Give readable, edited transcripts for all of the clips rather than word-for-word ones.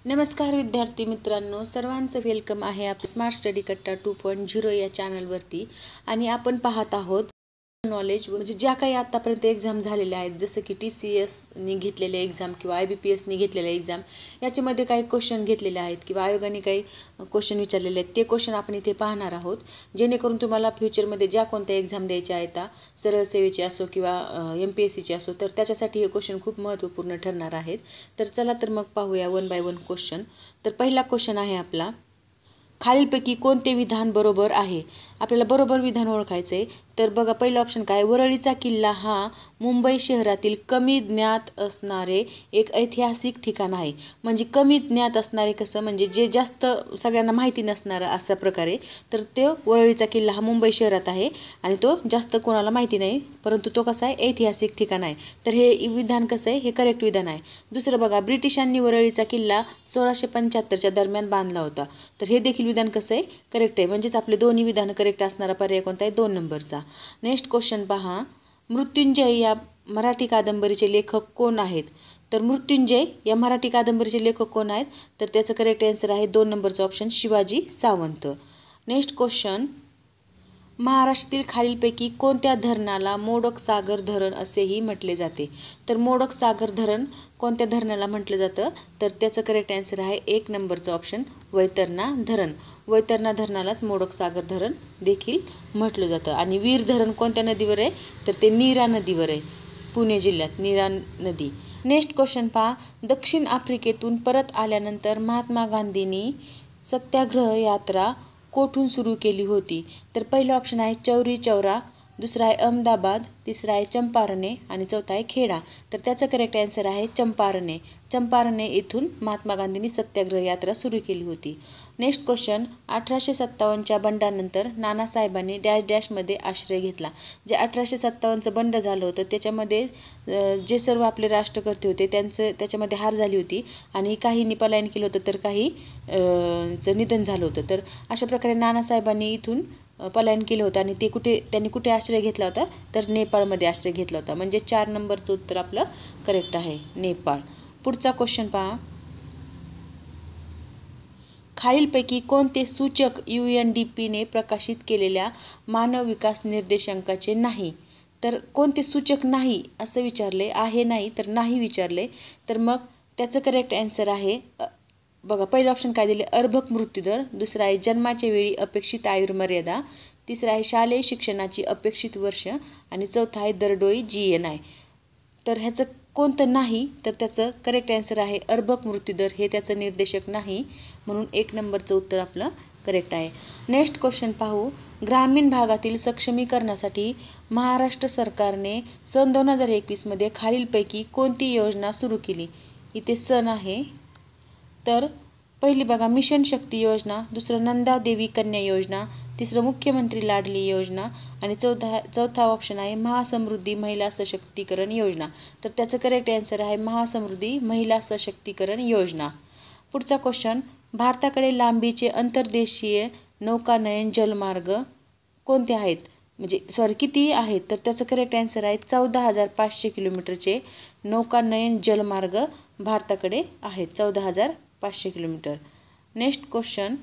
नमस्कार विद्यार्थी मित्रांनो, सर्वांचं वेलकम आहे आपल्या स्मार्ट स्टडी कट्टा 2.0 या चॅनलवरती. आणि आपण पाहत आहोत नॉलेज, म्हणजे ज्या काही आतापर्यंत एक्झाम झालेल्या आहेत, जसं की TCSनी घेतलेले एक्झाम किंवा IBPSनी घेतलेले एक्झाम, याच्यामध्ये काही क्वेश्चन घेतलेले आहेत किंवा आयोगाने काही क्वेश्चन विचारलेले आहेत. ते क्वेश्चन आपण इथे पाहणार आहोत, जेणेकरून तुम्हाला फ्युचरमध्ये ज्या कोणत्या एक्झाम द्यायच्या आहेत, सरळ सेवेची असो किंवा MPSCची असो, तर त्याच्यासाठी हे क्वेश्चन खूप महत्त्वपूर्ण ठरणार आहेत. तर चला तर मग पाहूया वन बाय वन क्वेश्चन. तर पहिला क्वेश्चन आहे आपला, खालीलपैकी कोणते विधान बरोबर आहे? आपल्याला बरोबर विधान ओळखायचं आहे. तर बघा, पहिला ऑप्शन काय, वरळीचा किल्ला हा मुंबई शहरातील कमी ज्ञात असणारे एक ऐतिहासिक ठिकाण आहे. म्हणजे कमी ज्ञात असणारे कसं, म्हणजे जे जास्त सगळ्यांना माहिती नसणारं अशा प्रकारे. तर ते वरळीचा किल्ला हा मुंबई शहरात आहे आणि तो जास्त कोणाला माहिती नाही, परंतु तो कसा आहे, ऐतिहासिक ठिकाण आहे. तर हे विधान कसं आहे, हे करेक्ट विधान आहे. दुसरं बघा, ब्रिटिशांनी वरळीचा किल्ला 1675च्या दरम्यान बांधला होता. तर हे देखील विधान कसं आहे, करेक्ट आहे. म्हणजेच आपले दोन्ही विधान करेक्ट असणारा पर्याय कोणता आहे, 2 नंबरचा. नेक्स्ट क्वेश्चन पहा, मृत्युंजय या मराठी कादंबरीचे लेखक कोण आहेत? तर मृत्युंजय या मराठी कादंबरीचे लेखक कोण आहेत? तर त्याचं करेक्ट आन्सर आहे 2 नंबरचा option, Shivaji Sawant. Next question, महाराष्ट्रातील खालीलपैकी कोणत्या धरणाला मोडक सागर धरण असेही म्हटले जाते? तर मोडक सागर धरण कोणत्या धरणाला म्हटलं जातं? तर त्याचं करेक्ट आन्सर आहे 1 नंबरचं ऑप्शन, वैतरणा धरण. वैतरणा धरणालाच मोडक सागर धरण देखील म्हटलं जातं. आणि वीर धरण कोणत्या नदीवर आहे? तर ते नीरा नदीवर आहे, पुणे जिल्ह्यात नीरा नदी. नेक्स्ट क्वेश्चन पहा, दक्षिण आफ्रिकेतून परत आल्यानंतर महात्मा गांधींनी सत्याग्रह यात्रा कोठून सुरू केली होती? तर पहिलं ऑप्शन आहे चौरी चौरा, दुसरा आहे अहमदाबाद, तिसरा आहे चंपारणे आणि चौथा आहे खेडा. तर त्याचं करेक्ट आन्सर आहे चंपारणे. चंपारणे इथून महात्मा गांधींनी सत्याग्रह यात्रा सुरू केली होती. नेक्स्ट क्वेश्चन, 1857च्या बंडानंतर नानासाहेबांनी डॅश डॅशमध्ये आश्रय घेतला. जे 1857चं बंड झालं होतं त्याच्यामध्ये जे सर्व आपले राष्ट्रकर्ते होते त्याच्यामध्ये हार झाली होती आणि काहींनी पलायन केलं होतं, तर काही चं निधन झालं होतं. तर अशा प्रकारे नानासाहेबांनी इथून पलायन केलं होतं आणि त्यांनी कुठे आश्रय घेतला होता? तर नेपाळमध्ये आश्रय घेतला होता. म्हणजे 4 नंबरचं उत्तर आपलं करेक्ट आहे, नेपाळ. पुढचा क्वेश्चन पहा, खालीलपैकी कोणते सूचक UNDPने प्रकाशित केलेल्या मानव विकास निर्देशांकाचे नाही? तर कोणते सूचक नाही असं विचारले, आहे नाही तर नाही विचारले. तर मग त्याचं करेक्ट आन्सर आहे, बघा पहिलं ऑप्शन काय दिले, अर्भक मृत्यूदर, दुसरा आहे जन्माच्या वेळी अपेक्षित आयुर्मर्यादा, तिसरा आहे शालेय शिक्षणाची अपेक्षित वर्ष आणि चौथा आहे दरडोई GNI. तर ह्याचं कोणतं नाही? तर त्याचं करेक्ट आन्सर आहे अर्भक मृत्यूदर, हे त्याचं निर्देशक नाही, म्हणून 1 नंबरचं उत्तर आपलं करेक्ट आहे. नेक्स्ट क्वेश्चन पाहू, ग्रामीण भागातील सक्षमीकरणासाठी महाराष्ट्र सरकारने सन 2021मध्ये खालीलपैकी कोणती योजना सुरू केली? इथे सन आहे. तर पहिली बघा, मिशन शक्ती योजना, दुसरं नंदा देवी कन्या योजना, तिसरं मुख्यमंत्री लाडली योजना आणि चौथा ऑप्शन आहे महासमृद्धी महिला सशक्तीकरण योजना. तर त्याचं करेक्ट आन्सर आहे महासमृद्धी महिला सशक्तीकरण योजना. पुढचा क्वेश्चन, भारताकडे लांबीचे अंतर्देशीय नौकानयन जलमार्ग कोणते आहेत? म्हणजे किती आहेत? तर त्याचं करेक्ट आन्सर आहे 14,500 किलोमीटरचे नौकानयन जलमार्ग भारताकडे आहेत, 14,500 किलोमीटर. नेक्स्ट क्वेश्चन,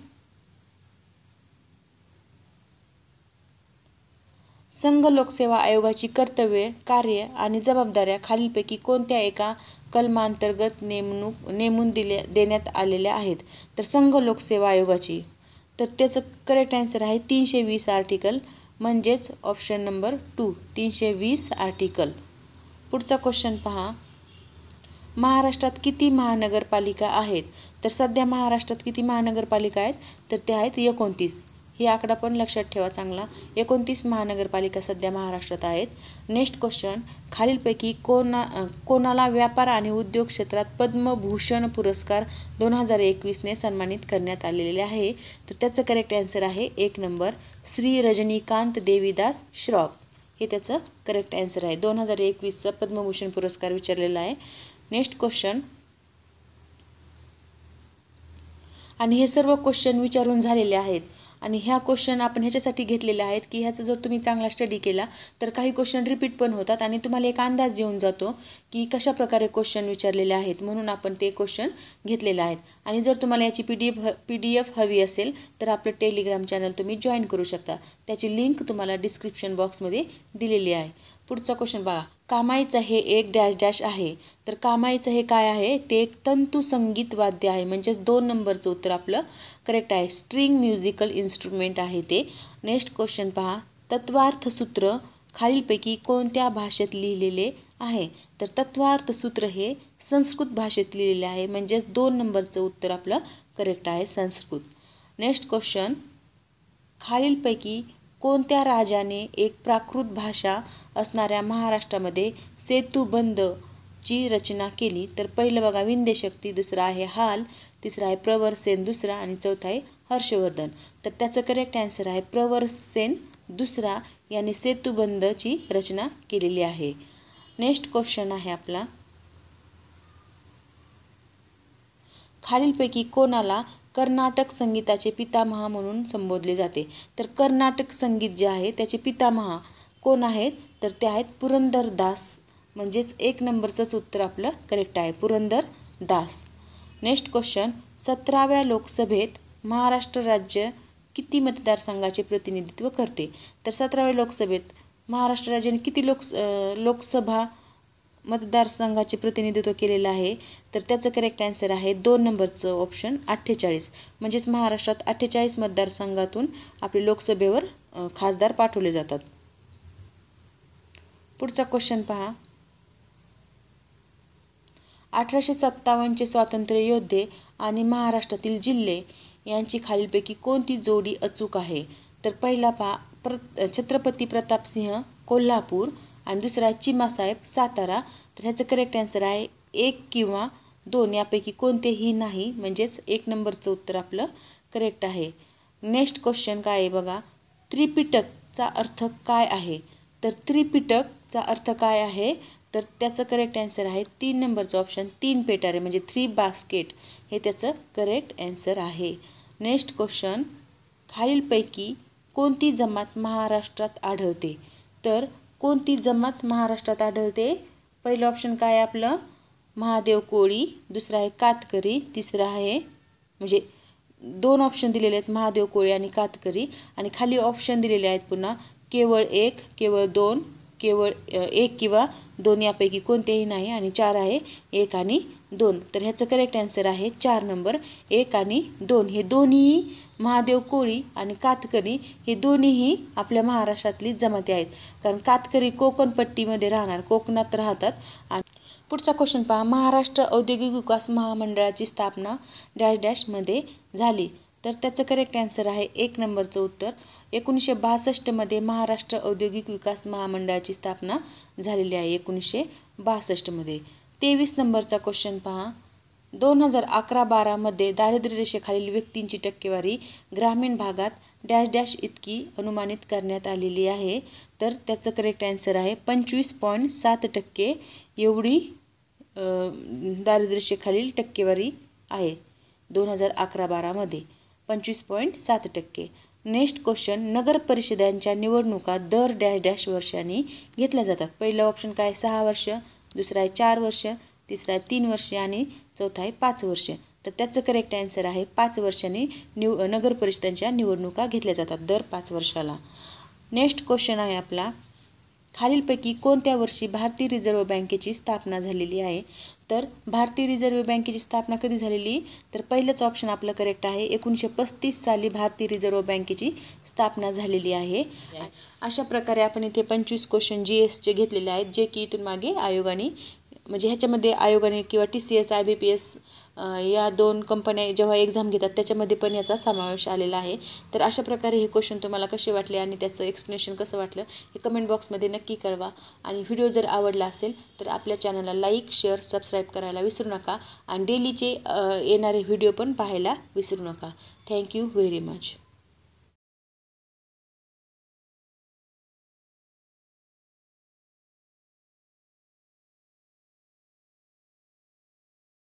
संघ लोकसेवा आयोगाची कर्तव्ये, कार्य आणि जबाबदाऱ्या खालीलपैकी कोणत्या एका कलमांतर्गत नेमून देण्यात आलेल्या आहेत? तर संघ लोकसेवा आयोगाची, तर त्याचं करेक्ट आन्सर आहे 320 आर्टिकल, म्हणजेच ऑप्शन नंबर 2, 320 आर्टिकल. पुढचा क्वेश्चन पहा, महाराष्ट्रात किती महानगरपालिका आहेत? तर सध्या महाराष्ट्रात किती महानगरपालिका आहेत? तर ते आहेत 29. ही आकडा पण लक्षात ठेवा चांगला, 29 महानगरपालिका सध्या महाराष्ट्रात आहेत. नेक्स्ट क्वेश्चन, खालीलपैकी कोणाला व्यापार आणि उद्योग क्षेत्रात पद्मभूषण पुरस्कार 2021ने सन्मानित करण्यात आलेले आहे? तर त्याचं करेक्ट आन्सर आहे 1 नंबर, श्री रजनीकांत देवीदास श्रॉफ, हे त्याचं करेक्ट आन्सर आहे. 2021चा पद्मभूषण पुरस्कार विचारलेला आहे. नेक्स्ट क्वेश्चन, आणि हे सर्व क्वेश्चन विचारून झालेले आहेत आणि ह्या क्वेश्चन आपण ह्याच्यासाठी घेतलेले आहेत की ह्याचा जर तुम्ही चांगला स्टडी केला तर काही क्वेश्चन रिपीट पण होतात आणि तुम्हाला एक अंदाज येऊन जातो की कशा प्रकारे क्वेश्चन विचारलेले आहेत, म्हणून आपण ते क्वेश्चन घेतलेले आहेत. आणि जर तुम्हाला याची PDF हवी असेल तर आपलं टेलिग्राम चॅनल तुम्ही जॉईन करू शकता. त्याची लिंक तुम्हाला डिस्क्रिप्शन बॉक्समध्ये दिलेली आहे. पुढचा क्वेश्चन बघा. कामाईचं हे एक डॅश डॅश आहे. तर कामाईचं हे काय आहे? ते एक तंतू संगीत वाद्य आहे. म्हणजेच 2 नंबरचं उत्तर आपलं करेक्ट आहे. स्ट्रिंग म्युझिकल इन्स्ट्रुमेंट आहे ते. नेक्स्ट क्वेश्चन पहा. तत्वार्थ सूत्र खालीलपैकी कोणत्या भाषेत लिहिलेले आहे? तर तत्वार्थ सूत्र हे संस्कृत भाषेत लिहिलेले आहे. म्हणजेच 2 नंबरचं उत्तर आपलं करेक्ट आहे, संस्कृत. Next question. खालीलपैकी कोणत्या राजाने एक प्राकृत भाषा असणाऱ्या महाराष्ट्रामध्ये सेतुबंधची रचना केली? तर पहिलं बघा विंध्यशक्ती, दुसरं आहे हाल, तिसरं आहे प्रवरसेन दुसरा आणि चौथा आहे हर्षवर्धन. तर त्याचं करेक्ट आन्सर आहे प्रवरसेन दुसरा याने सेतुबंधची रचना केलेली आहे. नेक्स्ट क्वेश्चन आहे आपला. खालीलपैकी कोणाला कर्नाटक संगीताचे पितामह म्हणून संबोधले जाते? तर कर्नाटक संगीत जे आहे त्याचे पितामह कोण आहेत? तर ते आहेत पुरंदरदास. म्हणजेच 1 नंबरचंच उत्तर आपलं करेक्ट आहे, पुरंदरदास. Next question. 17व्या लोकसभेत महाराष्ट्र राज्य किती मतदारसंघाचे प्रतिनिधित्व करते? तर 17व्या लोकसभेत महाराष्ट्र राज्याने किती लोकसभा मतदारसंघाचे प्रतिनिधित्व केलेलं आहे? तर त्याचं करेक्ट आन्सर आहे 2 नंबरचं ऑप्शन 48. म्हणजेच महाराष्ट्रात 48 मतदारसंघातून आपले लोकसभेवर खासदार पाठवले जातात. पुढचा क्वेश्चन पहा. 1857चे स्वातंत्र्य योद्धे आणि महाराष्ट्रातील जिल्हे यांची खालीलपैकी कोणती जोडी अचूक आहे? तर पहिला पहा छत्रपती प्रतापसिंह कोल्हापूर आणि दुसरा आहे चिमासाहेब सातारा. तर ह्याचं करेक्ट आन्सर आहे 1 किंवा 2 यापैकी कोणतेही नाही. म्हणजेच 1 नंबरचं उत्तर आपलं करेक्ट आहे. नेक्स्ट क्वेश्चन काय आहे बघा. त्रिपिटकचा अर्थ काय आहे? तर त्रिपिटकचा अर्थ काय आहे? तर त्याचं करेक्ट आन्सर आहे 3 नंबरचं ऑप्शन 3 पेटारे म्हणजे 3 बास्केट हे त्याचं करेक्ट आन्सर आहे. Next question. खालीलपैकी कोणती जमात महाराष्ट्रात आढळते? तर कोणती जमात महाराष्ट्रात आढळते? पहिलं ऑप्शन काय आहे आपलं महादेव कोळी, दुसरा आहे कातकरी, तिसरा आहे म्हणजे 2 ऑप्शन दिलेले आहेत महादेव कोळी आणि कातकरी आणि खाली ऑप्शन दिलेले आहेत पुन्हा केवळ 1, केवळ 2, केवळ 1 किंवा 2 यापैकी कोणतेही नाही आणि 4 आहे 1 आणि 2. तर ह्याचं करेक्ट आन्सर आहे 4 नंबर 1 आणि 2. हे दोन्ही महादेव कोळी आणि कातकरी हे दोन्हीही आपल्या महाराष्ट्रातली जमाती आहेत. कारण कातकरी कोकणपट्टीमध्ये राहणार, कोकणात राहतात. आणि पुढचा क्वेश्चन पहा. महाराष्ट्र औद्योगिक विकास महामंडळाची स्थापना डॅश डॅशमध्ये झाली? तर त्याचं करेक्ट आन्सर आहे 1 नंबरचं उत्तर 1962मध्ये महाराष्ट्र औद्योगिक विकास महामंडळाची स्थापना झालेली आहे 1962मध्ये. 23 नंबरचा क्वेश्चन पहा. 2011-12मध्ये दारिद्र्य रेषेखालील व्यक्तींची टक्केवारी ग्रामीण भागात डॅश डॅश इतकी अनुमानित करण्यात आलेली आहे? तर त्याचं करेक्ट आन्सर आहे 25.7% एवढी दारिद्र्य रेषेखालील टक्केवारी आहे 2011-12मध्ये 25.7%. Next question. नगर परिषदांच्या निवडणुका दर डॅश डॅश वर्षांनी घेतल्या जातात? पहिलं ऑप्शन काय 6 वर्ष, दुसरा आहे 4 वर्ष, तिसरा आहे 3 वर्ष आणि चौथा आहे 5 वर्ष. तर त्याचं करेक्ट आन्सर आहे 5 वर्षांनी नगर परिषदांच्या निवडणुका घेतल्या जातात दर 5 वर्षाला. नेक्स्ट क्वेश्चन आहे आपला. खालीलपैकी कोणत्या वर्षी भारतीय रिझर्व्ह बँकेची स्थापना झालेली आहे? तर भारतीय रिझर्व्ह बँकेची स्थापना कधी झालेली? तर पहिलंच ऑप्शन आपलं करेक्ट आहे 1935 साली भारतीय रिझर्व्ह बँकेची स्थापना झालेली आहे. अशा प्रकारे आपण इथे 25 क्वेश्चन GSचे घेतलेले आहेत जे की इथून मागे आयोगाने म्हणजे ह्याच्यामध्ये आयोगाने किंवा TCS IBPS या 2 कंपन्या जेव्हा एक्झाम घेतात त्याच्यामध्ये पण याचा समावेश आलेला आहे. तर अशा प्रकारे हे क्वेश्चन तुम्हाला कसे वाटले आणि त्याचं एक्सप्लेनेशन कसं वाटलं हे कमेंट बॉक्समध्ये नक्की कळवा. आणि व्हिडिओ जर आवडला असेल तर आपल्या चॅनलला लाईक, शेअर, सबस्क्राईब करायला विसरू नका आणि डेलीचे येणारे व्हिडिओ पण पाहायला विसरू नका. Thank you very much.